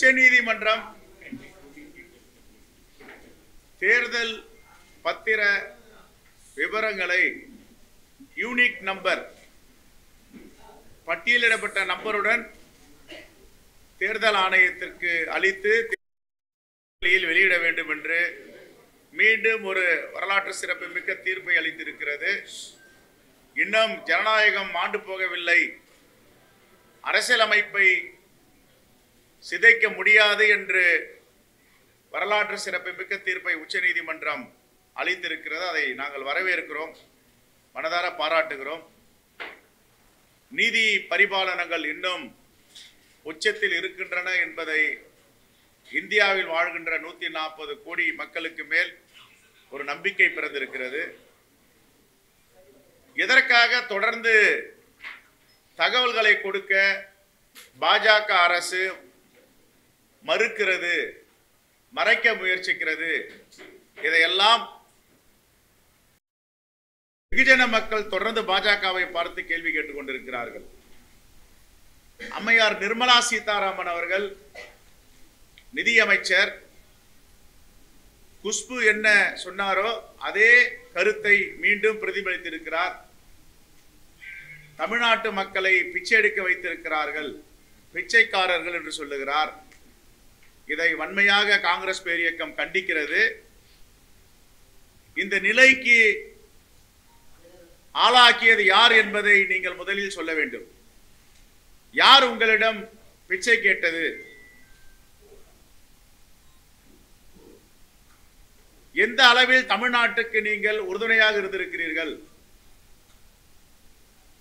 உச்சநீதிமன்றம் தேர்தல் பத்திர விவரங்களை யூனிக் நம்பர் பட்டியலிடப்பட்ட நம்பருடன் தேர்தல் ஆணையத்திற்கு அளித்து வெளியிட வேண்டும் என்று மீண்டும் ஒரு வரலாற்று சிறப்புமிக்க தீர்ப்பை அளித்திருக்கிறது. இன்னும் ஜனநாயகம் மாண்டு போகவில்லை, அரசியலமைப்பை சிதைக்க முடியாது என்று வரலாற்று சிறப்புமிக்க தீர்ப்பை உச்சநீதிமன்றம் அளித்திருக்கிறது. அதை நாங்கள் வரவேற்கிறோம், மனதார பாராட்டுகிறோம். நீதி பரிபாலனங்கள் இன்னும் உச்சத்தில் இருக்கின்றன என்பதை இந்தியாவில் வாழ்கின்ற 140 கோடி மக்களுக்கு மேல் ஒரு நம்பிக்கை பிறந்திருக்கிறது. எதற்காக தொடர்ந்து தகவல்களை கொடுக்க பாஜக அரசு மறுக்கிறது, மறைக்க முயற்சிக்கிறது? இதையெல்லாம் வெகுஜன மக்கள் தொடர்ந்து பாஜகவை பார்த்து கேள்வி கேட்டுக் கொண்டிருக்கிறார்கள். அம்மையார் நிர்மலா சீதாராமன் அவர்கள், நிதியமைச்சர், குஷ்பு என்ன சொன்னாரோ அதே கருத்தை மீண்டும் பிரதிபலித்திருக்கிறார். தமிழ்நாட்டு மக்களை பிச்சை எடுக்க வைத்திருக்கிறார்கள், பிச்சைக்காரர்கள் என்று சொல்லுகிறார். இதை வன்மையாக காங்கிரஸ் பேரியக்கம் கண்டிக்கிறது. இந்த நிலைக்கு ஆளாக்கியது யார் என்பதை நீங்கள் முதலில் சொல்ல வேண்டும். யார் உங்களிடம் பிச்சை கேட்டது? எந்த அளவில் தமிழ்நாட்டுக்கு நீங்கள் உறுதுணையாக இருந்திருக்கிறீர்கள்?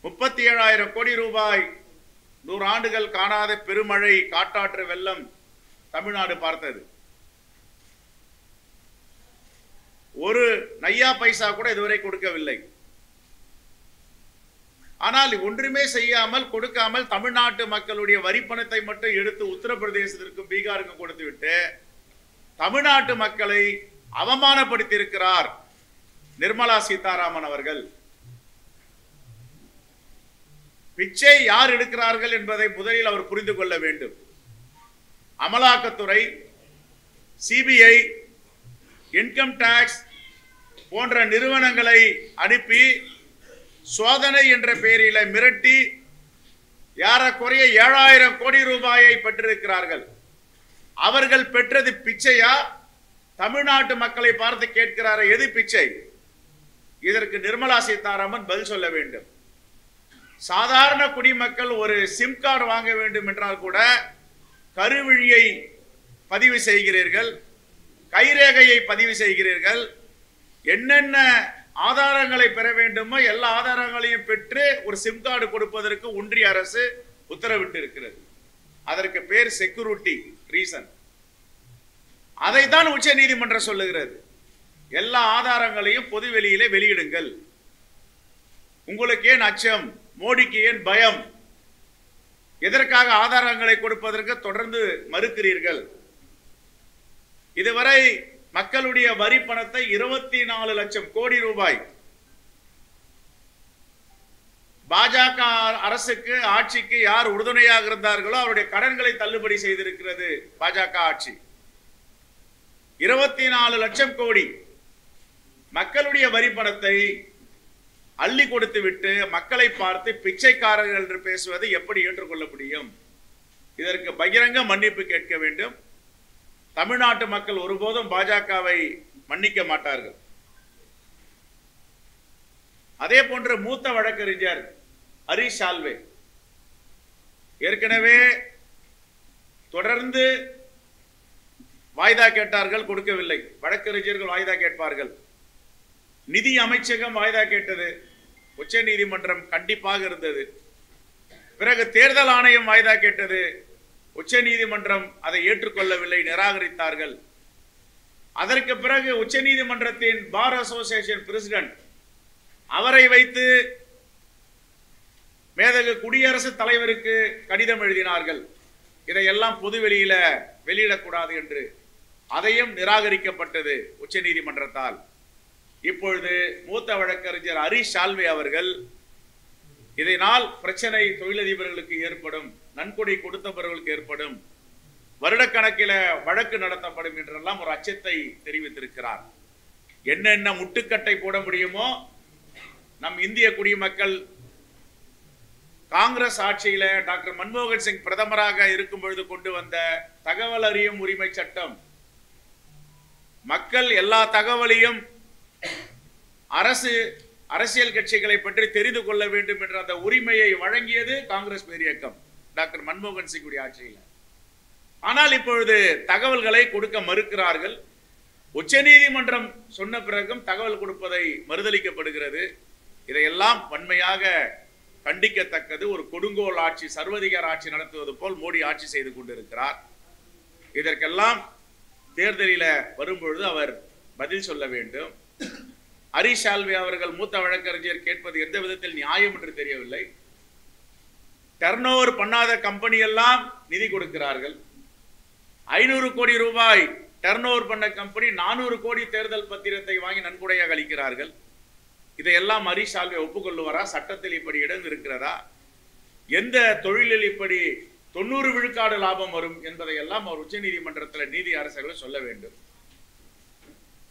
37,000 கோடி ரூபாய் 100 ஆண்டுகள் காணாத பெருமழை, காட்டாற்று வெள்ளம் தமிழ்நாடு பார்த்தது. ஒரு நையா பைசா கூட இதுவரை கொடுக்கவில்லை. ஆனால் ஒன்றுமே செய்யாமல், கொடுக்காமல் தமிழ்நாட்டு மக்களுடைய வரி பணத்தை மட்டும் எடுத்து உத்தரப்பிரதேசத்திற்கும் பீகாருக்கும் கொடுத்துவிட்டு தமிழ்நாட்டு மக்களை அவமானப்படுத்தி இருக்கிறார் நிர்மலா சீதாராமன் அவர்கள். பிச்சை யார் எடுக்கிறார்கள் என்பதை முதலில் அவர் புரிந்து கொள்ள வேண்டும். அமலாக்கத்துறை, சிபிஐ, இன்கம் டாக்ஸ் போன்ற நிறுவனங்களை அனுப்பி சோதனை என்ற பெயரில் மிரட்டி ஏறக்குறைய 7,000 கோடி ரூபாயை பெற்றிருக்கிறார்கள். அவர்கள் பெற்றது பிச்சையா? தமிழ்நாட்டு மக்களை பார்த்து கேட்கிறார், எது பிச்சை? இதற்கு நிர்மலா சீதாராமன் பதில் சொல்ல வேண்டும். சாதாரண குடிமக்கள் ஒரு சிம் கார்டு வாங்க வேண்டும் என்றால் கூட கருவிழியை பதிவு செய்கிறீர்கள், கைரேகையை பதிவு செய்கிறீர்கள். என்னென்ன ஆதாரங்களை பெற வேண்டுமோ எல்லா ஆதாரங்களையும் பெற்று ஒரு சிம் கார்டு கொடுப்பதற்கு ஒன்றிய அரசு உத்தரவிட்டு இருக்கிறது. அதற்கு பேர் செக்யூரிட்டி ரீசன். அதைத்தான் உச்ச நீதிமன்றம் சொல்லுகிறது. எல்லா ஆதாரங்களையும் பொது வெளியிலே வெளியிடுங்கள். உங்களுக்கு ஏன் அச்சம்? மோடிக்கு ஏன் பயம்? எதற்காக ஆதாரங்களை கொடுப்பதற்கு தொடர்ந்து மறுக்கிறீர்கள்? இதுவரை மக்களுடைய வரி பணத்தை 24 லட்சம் கோடி ரூபாய் பாஜக அரசுக்கு, ஆட்சிக்கு யார் உறுதுணையாக இருந்தார்களோ அவருடைய கடன்களை தள்ளுபடி செய்திருக்கிறது பாஜக ஆட்சி. 24 லட்சம் கோடி மக்களுடைய வரி பணத்தை அள்ளி கொடுத்து விட்டு மக்களை பார்த்து பிச்சைக்காரர்கள் என்று பேசுவது எப்படி ஏற்றுக்கொள்ள முடியும்? இதற்கு பகிரங்க மன்னிப்பு கேட்க வேண்டும். தமிழ்நாட்டு மக்கள் ஒருபோதும் பாஜகவை மன்னிக்க மாட்டார்கள். அதே போன்று மூத்த வழக்கறிஞர் ஹரிஷ் சால்வே ஏற்கனவே தொடர்ந்து வாய்தா கேட்டார்கள், கொடுக்கவில்லை. வழக்கறிஞர்கள் வாய்தா கேட்பார்கள். நிதி அமைச்சகம் வாய்தா கேட்டது, உச்ச நீதிமன்றம் கண்டிப்பாக இருந்தது. பிறகு தேர்தல் ஆணையம் வாய்தா கேட்டது, உச்ச நீதிமன்றம் அதை ஏற்றுக்கொள்ளவில்லை, நிராகரித்தார்கள். அதற்கு பிறகு உச்ச நீதிமன்றத்தின் பார் அசோசியேஷன் பிரசிடென்ட் அவரை வைத்து மேதகு குடியரசுத் தலைவருக்கு கடிதம் எழுதினார்கள், இதையெல்லாம் பொது வெளியில வெளியிடக்கூடாது என்று. அதையும் நிராகரிக்கப்பட்டது உச்ச நீதிமன்றத்தால். இப்பொழுது மூத்த வழக்கறிஞர் ஹரிஷ் சால்வே அவர்கள், இதனால் பிரச்சனை தொழிலதிபர்களுக்கு ஏற்படும், நன்கொடை கொடுத்தவர்களுக்கு ஏற்படும், வருடக்கணக்கில வழக்கு நடத்தப்படும் என்றெல்லாம் ஒரு அச்சத்தை தெரிவித்திருக்கிறார். என்னென்ன முட்டுக்கட்டை போட முடியுமோ நம் இந்திய குடிமக்கள் காங்கிரஸ் ஆட்சியில டாக்டர் மன்மோகன் சிங் பிரதமராக இருக்கும் பொழுது கொண்டு வந்த தகவல் அறியும் உரிமை சட்டம், மக்கள் எல்லா தகவலையும் அரசியல் கட்சிகளை பற்றி தெரிந்து கொள்ள வேண்டும் என்ற அந்த உரிமையை வழங்கியது காங்கிரஸ் பேரியக்கம் டாக்டர் மன்மோகன் சிங் ஆட்சியில். ஆனால் இப்பொழுது தகவல்களை கொடுக்க மறுக்கிறார்கள். உச்சநீதிமன்றம் சொன்ன பிறகும் தகவல் கொடுப்பதை மறுதளிக்கப்படுகிறது. இதையெல்லாம் வன்மையாக கண்டிக்கத்தக்கது. ஒரு கொடுங்கோல் ஆட்சி, சர்வதிகார ஆட்சி நடத்துவது போல் மோடி ஆட்சி செய்து கொண்டிருக்கிறார். இதற்கெல்லாம் தேர்தலில் வரும்பொழுது அவர் பதில் சொல்ல வேண்டும். ஹரிஷ் சால்வே அவர்கள் மூத்த வழக்கறிஞர் கேட்பது எந்த விதத்தில் நியாயம் என்று தெரியவில்லை. டர்ன் ஓவர் பண்ணாத கம்பெனி எல்லாம் நிதி கொடுக்கிறார்கள். 500 கோடி ரூபாய் டர்ன் ஓவர் பண்ண கம்பெனி 400 கோடி தேர்தல் பத்திரத்தை வாங்கி நன்கொடையாக அளிக்கிறார்கள். இதையெல்லாம் ஹரிஷ் சால்வே ஒப்புக்கொள்ளுவாரா? சட்டத்தில் இப்படி இடம் இருக்கிறதா? எந்த தொழிலில் இப்படி 90 விழுக்காடு லாபம் வரும் என்பதை எல்லாம் அவர் உச்ச நீதிமன்றத்தில் நீதி அரசர்கள் சொல்ல வேண்டும்.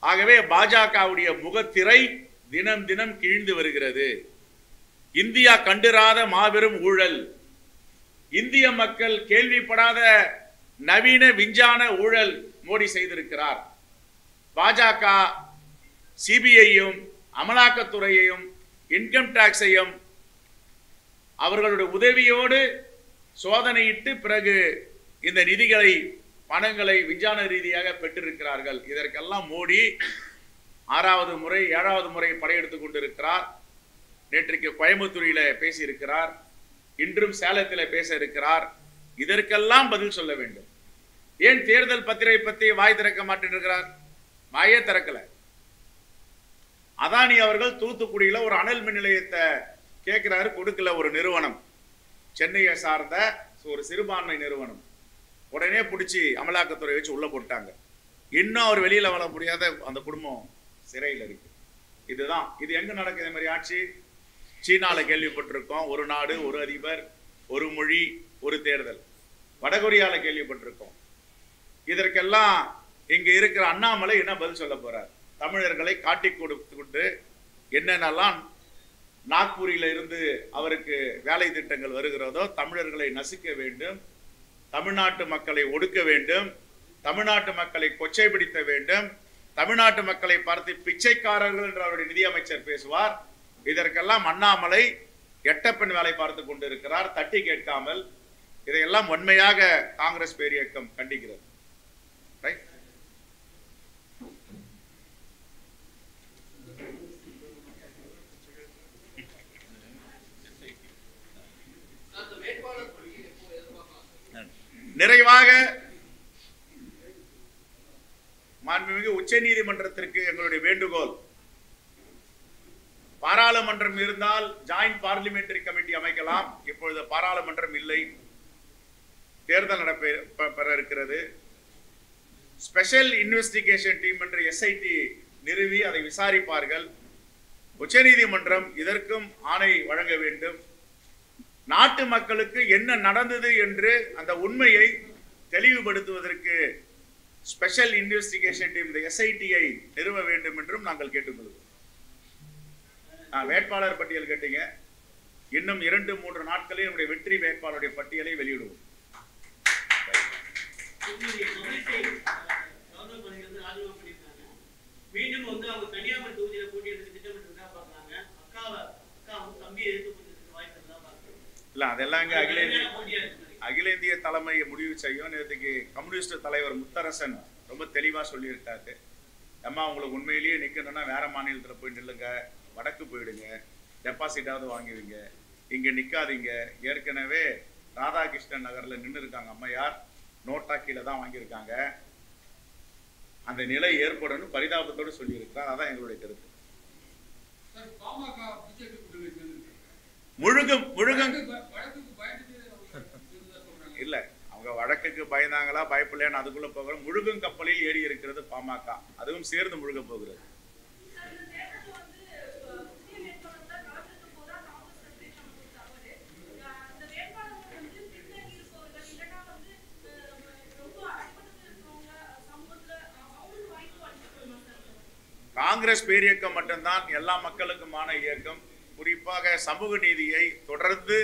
ஆகவே பாஜகவுடைய முகத்திரை தினம் தினம் கிழிந்து வருகிறது. இந்தியா கண்டிராத மாபெரும் ஊழல், இந்திய மக்கள் கேள்விப்படாத நவீன விஞ்ஞான ஊழல் மோடி செய்திருக்கிறார். பாஜக சிபிஐயும் அமலாக்கத்துறையையும் இன்கம் டாக்ஸையும் அவர்களுடைய உதவியோடு சோதனையிட்டு பிறகு இந்த நிதிகளை பணங்களை விஞ்ஞான ரீதியாக பெற்றிருக்கிறார்கள். இதற்கெல்லாம் மோடி 6வது முறை 7வது முறை படையெடுத்துக் கொண்டிருக்கிறார். நேற்றைக்கு கோயம்புத்தூரில பேசியிருக்கிறார், இன்றும் சேலத்தில் பேச இருக்கிறார். இதற்கெல்லாம் பதில் சொல்ல வேண்டும். ஏன் தேர்தல் பத்திரை பற்றி வாய் திறக்க மாட்டேன்கிறார்? வாயே திறக்கல. அதானி அவர்கள் தூத்துக்குடியில ஒரு அனல் மின் நிலையத்தை கேட்கிறாரு, கொடுக்கல. ஒரு நிறுவனம், சென்னையை சார்ந்த ஒரு சிறுபான்மை நிறுவனம், உடனே பிடிச்சி அமலாக்கத்துறை வச்சு உள்ள போட்டாங்க. இன்னும் அவர் வெளியில வர முடியாத அந்த குடும்பம் சிறையில் இருக்கு. இதுதான் இது எங்க நடக்குது? இந்த மாதிரி ஆட்சி சீனால கேள்விப்பட்டிருக்கோம், ஒரு நாடு ஒரு அதிபர் ஒரு மொழி ஒரு தேர்தல். வடகொரியால கேள்விப்பட்டிருக்கோம். இதற்கெல்லாம் இங்க இருக்கிற அண்ணாமலை என்ன பதில் சொல்ல போறார்? தமிழர்களை காட்டி கொடுத்து என்னென்னலாம் நாக்பூரில இருந்து அவருக்கு வேலை திட்டங்கள் வருகிறதோ, தமிழர்களை நசுக்க வேண்டும், தமிழ்நாட்டு மக்களை ஒடுக்க வேண்டும், தமிழ்நாட்டு மக்களை கொச்சைப்படுத்த வேண்டும், தமிழ்நாட்டு மக்களை பார்த்து பிச்சைக்காரர்கள் என்று அவருடைய நிதியமைச்சர் பேசுவார். இதற்கெல்லாம் அண்ணாமலை எட்டப்பெண் வேலை பார்த்து கொண்டிருக்கிறார், தட்டி கேட்காமல். இதையெல்லாம் உண்மையாக காங்கிரஸ் பேரியக்கம் கண்டிக்கிறது. நிறைவாக மாண்புமிகு உச்ச நீதிமன்றத்திற்கு எங்களுடைய வேண்டுகோள், பாராளுமன்றம் இருந்தால் ஜாயிண்ட் பார்லிமெண்டரி கமிட்டி அமைக்கலாம். இப்பொழுது பாராளுமன்றம் இல்லை, தேர்தல் நடைபெற இருக்கிறது. ஸ்பெஷல் இன்வெஸ்டிகேஷன் டீம் என்ற எஸ்ஐடி நிறுவி அதை விசாரிப்பார்கள். உச்ச நீதிமன்றம் இதற்கும் ஆணை வழங்க வேண்டும். நாட்டு மக்களுக்கு என்ன நடந்தது என்று அந்த உண்மையை தெளிவுபடுத்துவதற்கு ஸ்பெஷல் இன்வெஸ்டிகேஷன் டீம் எஸ்ஐடியை நிறுவ வேண்டும் என்றும் நாங்கள் கேட்டுக்கொள்வோம். வேட்பாளர் பட்டியல் கேட்டீங்க. இன்னும் 2-3 நாட்களில் நம்முடைய வெற்றி வேட்பாளருடைய பட்டியலை வெளியிடுவோம். மீண்டும் வந்து அவங்க கன்னியாகுமரி தொகுதியில போட்டியிட திட்டமிட்டு பார்க்கறாங்க. அக்கா தம்பி எதிர்த்து இல்ல, அதெல்லாம் அகில இந்திய தலைமை முடிவு செய்யும். நேற்றுக்கு கம்யூனிஸ்ட் தலைவர் முத்தரசன் ரொம்ப தெளிவா சொல்லியிருக்காரு. அம்மா, உங்களுக்கு உண்மையிலேயே நிக்கணும்னா வேற மாநிலத்தில் போய் நில்லுங்க, வடக்கு போயிடுங்க, டெபாசிட்டாவது வாங்குவீங்க, இங்க நிக்காதீங்க. ஏற்கனவே ராதாகிருஷ்ணன் நகர்ல நின்று இருக்காங்க அம்மையார், நோட்டா கீழே தான் வாங்கியிருக்காங்க. அந்த நிலை ஏற்படணும் பரிதாபத்தோடு சொல்லியிருக்கிறார். அதான் எங்களுடைய கருத்து. இல்ல, அவங்க வழக்குக்கு பயந்தாங்களா பயப்படலையான்னு அதுக்குள்ள போகிறோம். முழுகும் கப்பலில் ஏறி இருக்கிறது பாமக, அதுவும் சேர்ந்து முழுக போகிறது. காங்கிரஸ் பேரியக்கம் மட்டும்தான் எல்லா மக்களுக்குமான இயக்கம். குறிப்பாக சமூக நீதியை தொடர்ந்து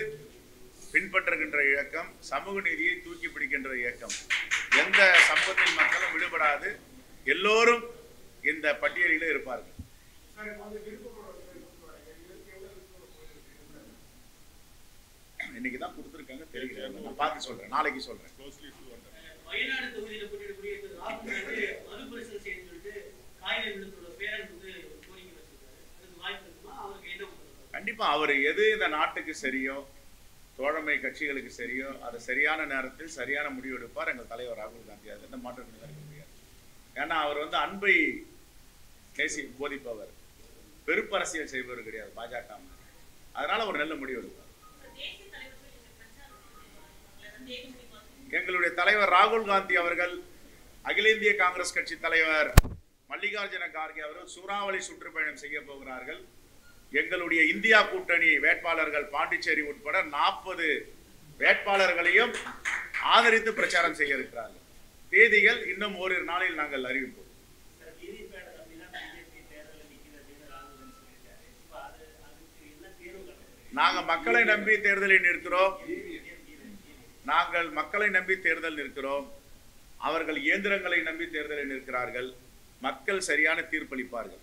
பின்பற்றுகின்ற இயக்கம், சமூக நீதியை தூக்கி பிடிக்கின்ற இயக்கம். எந்த சமூகத்தின் மக்களும் விடுபடாது, எல்லோரும் இந்த பட்டியலில் இருப்பார்கள். இன்னைக்கு தான் கொடுத்திருக்காங்க, தெரியல, நான் பார்த்து சொல்றேன், நாளைக்கு சொல்றேன். வயநாடு தொகுதியில போட்டியிடக்கூடிய ராகுல் காந்தி மறுபரிசீலனை செய்ய சொல்லிட்டு காயிலை விழுந்தோட பேரன் வந்து கோரிக்கை வச்சிருக்காரு. அதுக்கு வாய்ப்பு இருக்குமா? அவருக்கு என்ன? கண்டிப்பா அவர் எது இந்த நாட்டுக்கு சரியோ, தோழமை கட்சிகளுக்கு சரியோ, அது சரியான நேரத்தில் சரியான முடிவு எடுப்பார் எங்கள் தலைவர் ராகுல் காந்தி. அது எந்த மாற்றம் இருக்க முடியாது. ஏன்னா அவர் வந்து அன்பை பேசி போதிப்பவர், வெறுப்பரசியல் செய்பவர் கிடையாது பாஜக. அதனால ஒரு நல்ல முடிவு எடுப்பார். எங்களுடைய தலைவர் ராகுல் காந்தி அவர்கள், அகில இந்திய காங்கிரஸ் கட்சி தலைவர் மல்லிகார்ஜுன கார்கே அவர்கள் சூறாவளி சுற்றுப்பயணம் செய்ய போகிறார்கள். எங்களுடைய இந்தியா கூட்டணி வேட்பாளர்கள் பாண்டிச்சேரி உட்பட 40 வேட்பாளர்களையும் ஆதரித்து பிரச்சாரம் செய்ய இருக்கிறார்கள். தேதிகள் இன்னும் ஓரிரு நாளில் நாங்கள் அறிவிப்போம். நாங்கள் மக்களை நம்பி தேர்தலில் நிற்கிறோம். நாங்கள் மக்களை நம்பி தேர்தல் நிற்கிறோம். அவர்கள் இயந்திரங்களை நம்பி தேர்தலில் நிற்கிறார்கள். மக்கள் சரியான தீர்ப்பளிப்பார்கள்.